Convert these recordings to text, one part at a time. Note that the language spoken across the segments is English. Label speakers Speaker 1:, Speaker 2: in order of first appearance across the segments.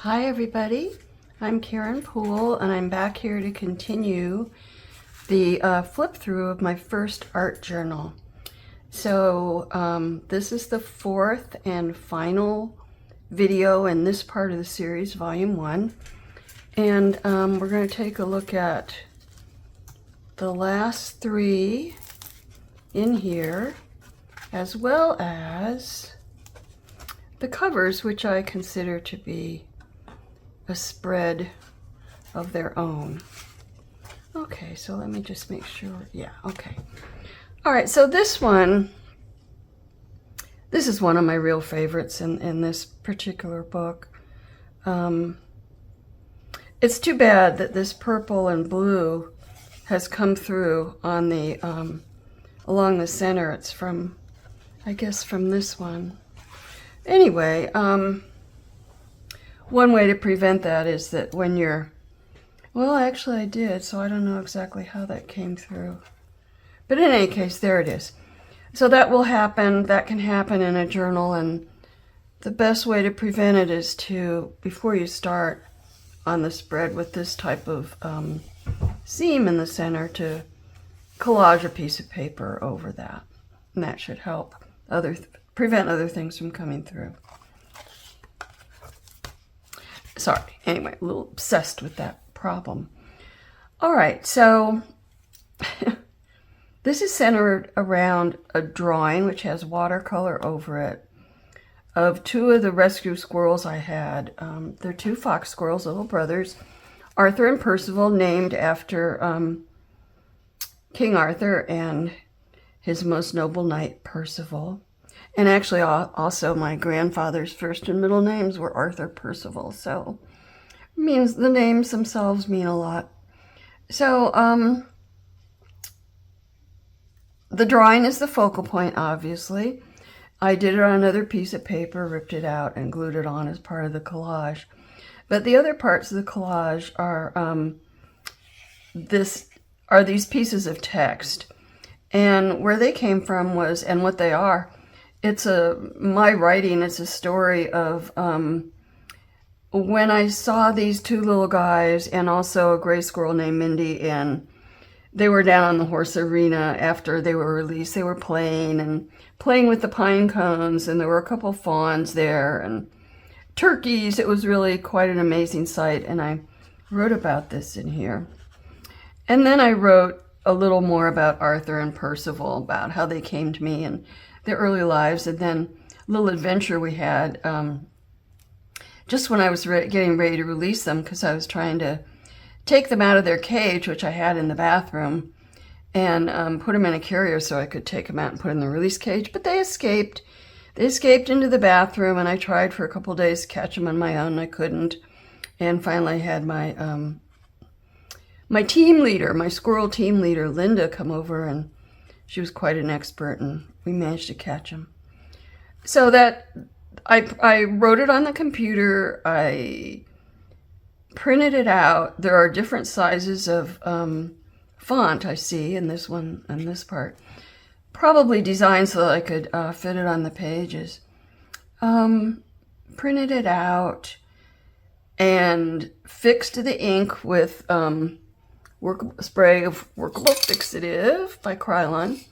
Speaker 1: Hi everybody, I'm Kaaren Poole and I'm back here to continue the flip through of my first art journal. So this is the fourth and final video in this part of the series, volume 1. And we're going to take a look at the last 3 in here, as well as the covers, which I consider to be a spread of their own. Okay, so let me just make sure. Yeah, okay. All right, so this is one of my real favorites in this particular book. It's too bad that this purple and blue has come through on the along the center. It's from, I guess, from this one. Anyway, one way to prevent that is that when you're, well, actually I did, so I don't know exactly how that came through. But in any case, there it is. So that will happen, that can happen in a journal, and the best way to prevent it is to, before you start on the spread with this type of seam in the center, to collage a piece of paper over that. And that should help prevent other things from coming through. Sorry, anyway, a little obsessed with that problem. All right, so this is centered around a drawing which has watercolor over it of 2 of the rescue squirrels I had. They're 2 fox squirrels, little brothers, Arthur and Percival, named after King Arthur and his most noble knight, Percival. And actually, also my grandfather's first and middle names were Arthur Percival, so means the names themselves mean a lot. So the drawing is the focal point, obviously. I did it on another piece of paper, ripped it out, and glued it on as part of the collage. But the other parts of the collage are these pieces of text, and where they came from was, and what they are. It's my writing. It's a story of when I saw these 2 little guys and also a gray squirrel named Mindy, and they were down on the horse arena after they were released. They were playing with the pine cones, and there were a couple fawns there and turkeys. It was really quite an amazing sight, and I wrote about this in here. And then I wrote a little more about Arthur and Percival, about how they came to me and their early lives, and then a little adventure we had just when I was getting ready to release them, because I was trying to take them out of their cage, which I had in the bathroom, and put them in a carrier so I could take them out and put in the release cage. But they escaped. They escaped into the bathroom, and I tried for a couple days to catch them on my own, and I couldn't. And finally I had my my team leader, my squirrel team leader, Linda, come over, and she was quite an expert, and we managed to catch him. So that I wrote it on the computer. I printed it out. There are different sizes of font I see in this one and this part. Probably designed so that I could fit it on the pages. Printed it out and fixed the ink with spray of Workable Fixative by Krylon,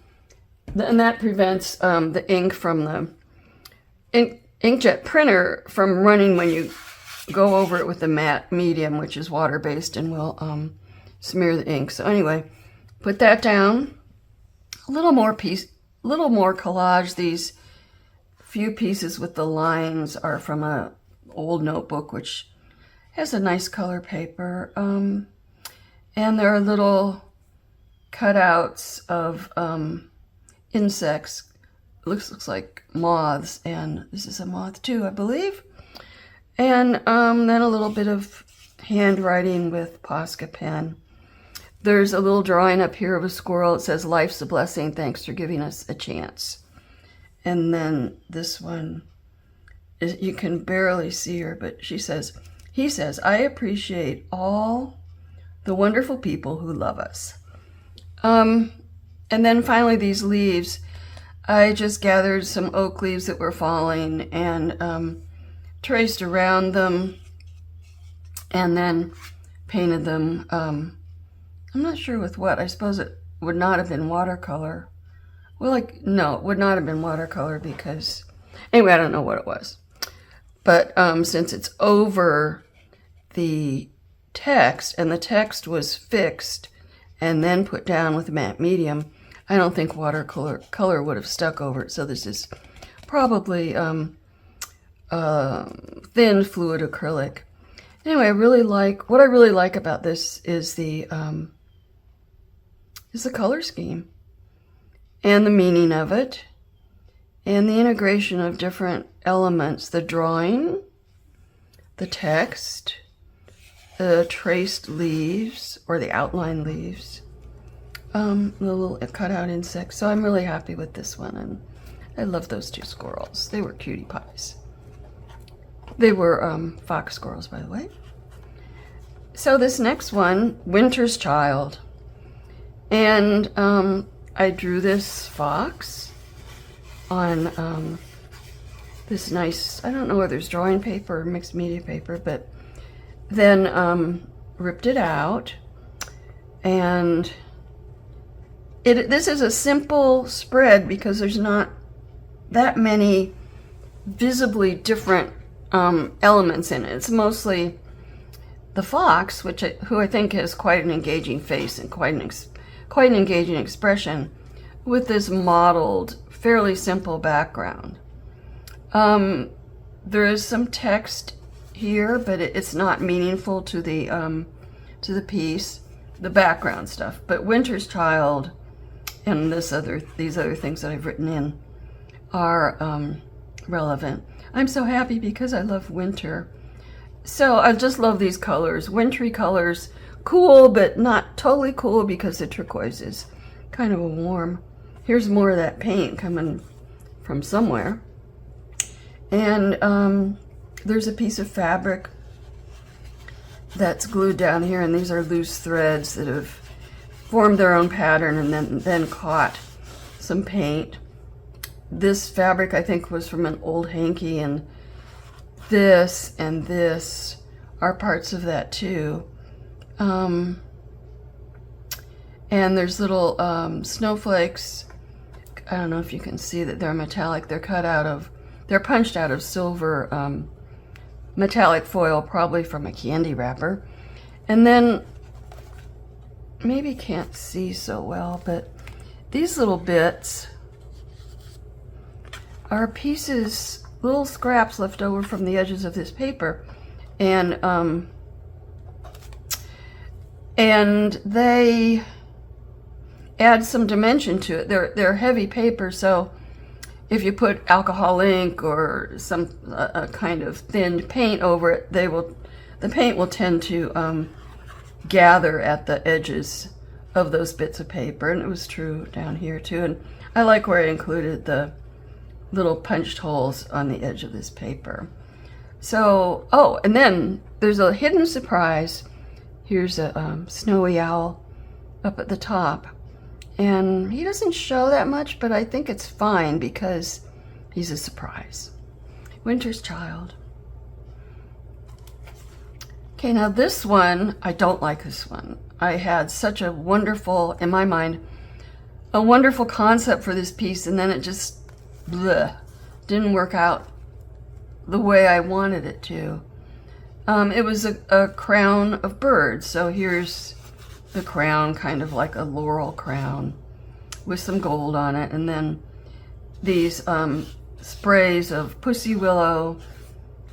Speaker 1: and that prevents the ink from the inkjet printer from running when you go over it with the matte medium, which is water-based and will smear the ink. So anyway, put that down. A little more collage. These few pieces with the lines are from an old notebook, which has a nice color paper. And there are little cutouts of insects. Looks like moths, and this is a moth too, I believe. And then a little bit of handwriting with Posca pen. There's a little drawing up here of a squirrel. It says, "Life's a blessing, thanks for giving us a chance." And then this one, you can barely see her, but he says, "I appreciate all the wonderful people who love us." And then finally these leaves. I just gathered some oak leaves that were falling and traced around them and then painted them. I'm not sure with what. I suppose it would not have been watercolor. Well, no, it would not have been watercolor because, anyway, I don't know what it was. But since it's over the text, and the text was fixed and then put down with matte medium, I don't think watercolor would have stuck over it. So this is probably thin fluid acrylic. Anyway, what I really like about this is the color scheme and the meaning of it and the integration of different elements, the drawing, the text, the traced leaves or the outline leaves, the little cutout insects. So I'm really happy with this one, and I love those two squirrels. They were cutie pies. They were fox squirrels, by the way. So this next one, Winter's Child. And I drew this fox on this nice, I don't know whether it's drawing paper or mixed media paper, but then ripped it out. And this is a simple spread because there's not that many visibly different elements in it. It's mostly the fox, who I think has quite an engaging face and quite an engaging expression, with this mottled, fairly simple background. There is some text here, but it's not meaningful to the piece, the background stuff. But Winter's Child and these other things that I've written in are relevant. I'm so happy because I love winter. So I just love these colors, wintry colors, cool, but not totally cool because the turquoise is kind of a warm. Here's more of that paint coming from somewhere. And there's a piece of fabric that's glued down here, and these are loose threads that have formed their own pattern and then caught some paint. This fabric, I think, was from an old hanky, and this are parts of that too. And there's little snowflakes. I don't know if you can see that they're metallic. They're punched out of silver metallic foil, probably from a candy wrapper. And then, maybe can't see so well, but these little bits are pieces, little scraps left over from the edges of this paper, and they add some dimension to it. They're heavy paper, so if you put alcohol ink or some a kind of thinned paint over it, the paint will tend to gather at the edges of those bits of paper, and it was true down here too. And I like where I included the little punched holes on the edge of this paper. So, and then there's a hidden surprise. Here's a snowy owl up at the top. And he doesn't show that much, but I think it's fine because he's a surprise. Winter's Child. Okay, now this one, I don't like this one. I had such a wonderful, in my mind, a wonderful concept for this piece, and then it just didn't work out the way I wanted it to. It was a crown of birds. So here's the crown, kind of like a laurel crown with some gold on it. And then these sprays of pussy willow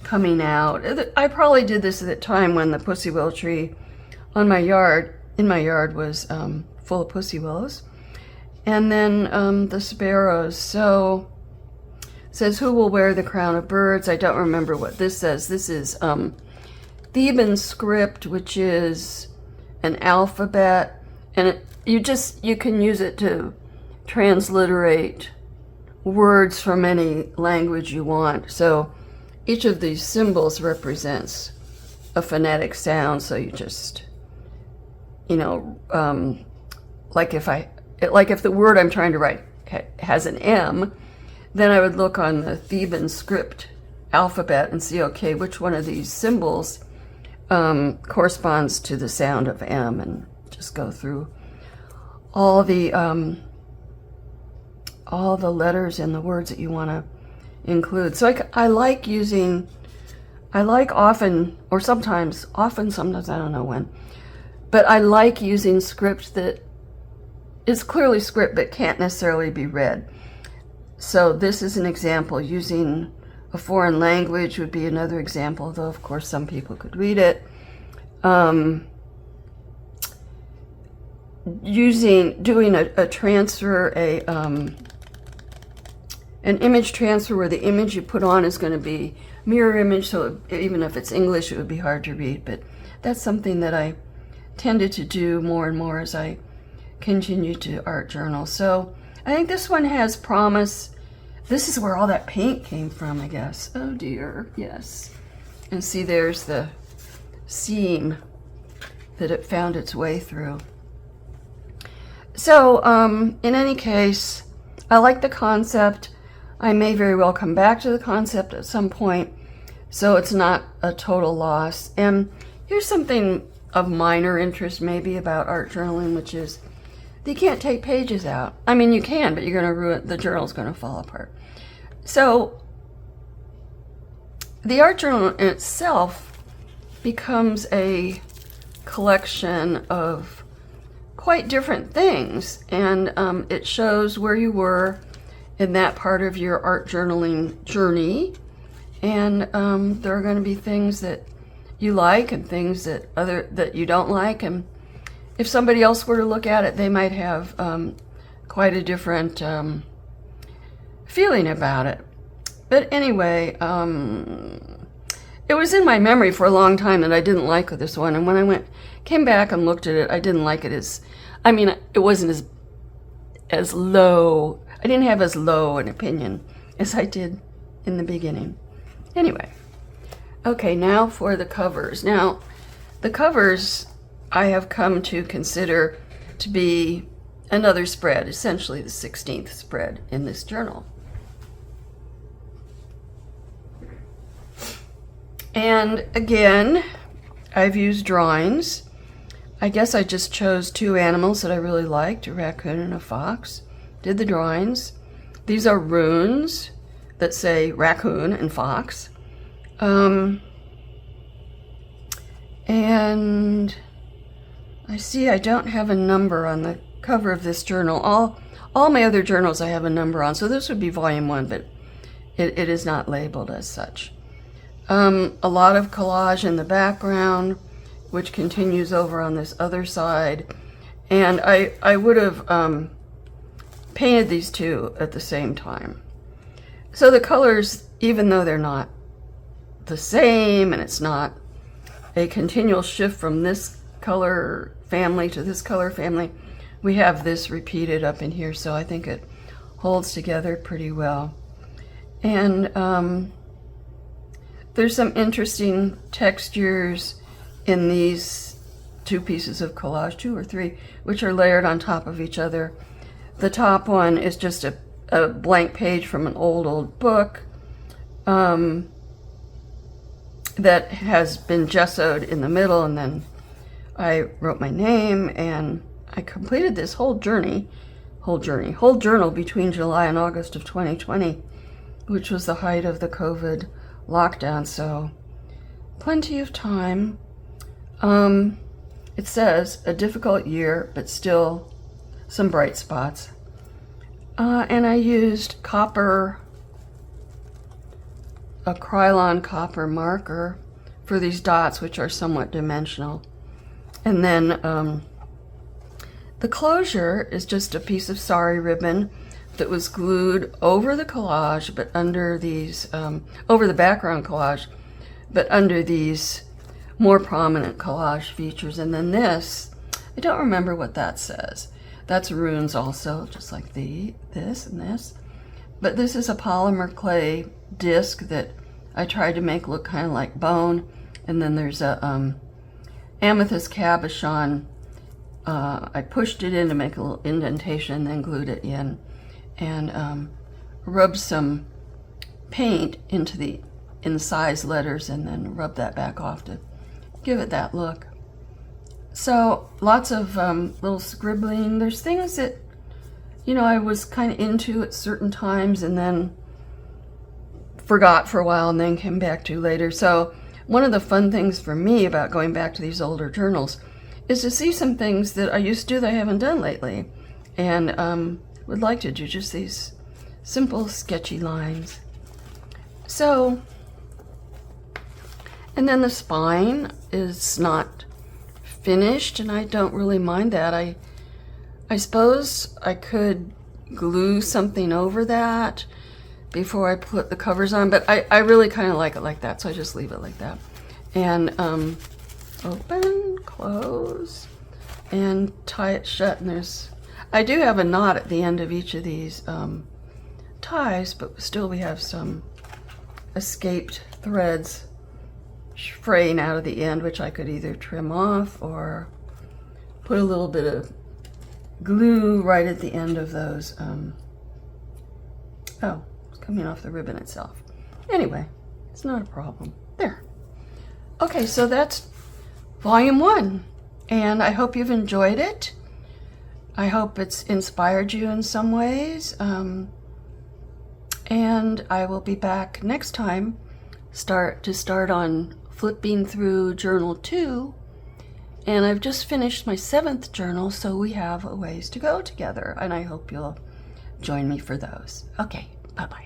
Speaker 1: coming out. I probably did this at the time when the pussy willow tree in my yard was full of pussy willows. And then the sparrows. So it says, who will wear the crown of birds? I don't remember what this says. This is Theban script, which is an alphabet, and you can use it to transliterate words from any language you want. So each of these symbols represents a phonetic sound. So you just, like if the word I'm trying to write has an M, then I would look on the Theban script alphabet and see, okay, which one of these symbols corresponds to the sound of M, and just go through all the letters and the words that you want to include. So I like using, I like often, or sometimes, I don't know when, but I like using script that is clearly script but can't necessarily be read. So this is an example. Using a foreign language would be another example, though of course some people could read it. Doing a transfer, an image transfer where the image you put on is going to be mirror image, so even if it's English it would be hard to read, but that's something that I tended to do more and more as I continue to art journal. So I think this one has promise. This is where all that paint came from, I guess. Oh dear, yes. And see, there's the seam that it found its way through. So in any case, I like the concept. I may very well come back to the concept at some point, so it's not a total loss. And here's something of minor interest maybe about art journaling, which is you can't take pages out. I mean, you can, but you're going to ruin, the journal's going to fall apart. So the art journal in itself becomes a collection of quite different things, and it shows where you were in that part of your art journaling journey, and there are going to be things that you like and things that you don't like, and if somebody else were to look at it, they might have quite a different feeling about it. But anyway, it was in my memory for a long time that I didn't like this one, and when I came back and looked at it, I didn't like it it wasn't as low. I didn't have as low an opinion as I did in the beginning. Anyway, okay, now for the covers. Now, the covers I have come to consider to be another spread, essentially the 16th spread in this journal. And again, I've used drawings. I guess I just chose two animals that I really liked, a raccoon and a fox. Did the drawings. These are runes that say raccoon and fox. And I see I don't have a number on the cover of this journal. All my other journals I have a number on, so this would be volume 1, but it is not labeled as such. A lot of collage in the background, which continues over on this other side. And I would have painted these two at the same time. So the colors, even though they're not the same, and it's not a continual shift from this color family to this color family, we have this repeated up in here, so I think it holds together pretty well. And there's some interesting textures in these two pieces of collage, 2 or 3, which are layered on top of each other. The top one is just a blank page from an old book that has been gessoed in the middle, and then I wrote my name, and I completed this whole journal between July and August of 2020, which was the height of the COVID lockdown, so plenty of time. It says a difficult year, but still some bright spots. And I used a Krylon copper marker for these dots, which are somewhat dimensional. And then the closure is just a piece of sari ribbon that was glued over the collage, but under these, over the background collage, but under these more prominent collage features. And then this, I don't remember what that says. That's runes also, just like this and this. But this is a polymer clay disc that I tried to make look kind of like bone. And then there's a amethyst cabochon. I pushed it in to make a little indentation, then glued it in, and rubbed some paint into the incised letters, and then rubbed that back off to give it that look. So lots of little scribbling. There's things that, you know, I was kind of into at certain times and then forgot for a while and then came back to later. So one of the fun things for me about going back to these older journals is to see some things that I used to do that I haven't done lately, and would like to do just these simple sketchy lines. So, and then the spine is not finished, and I don't really mind that. I suppose I could glue something over that before I put the covers on, but I really kind of like it like that, so I just leave it like that. And open, close, and tie it shut. And I do have a knot at the end of each of these ties, but still we have some escaped threads fraying out of the end, which I could either trim off or put a little bit of glue right at the end of those. Oh, it's coming off the ribbon itself. Anyway, it's not a problem. There. Okay, so that's volume 1, and I hope you've enjoyed it. I hope it's inspired you in some ways, and I will be back next time to start on flipping through journal 2, and I've just finished my 7th journal, so we have a ways to go together, and I hope you'll join me for those. Okay, bye-bye.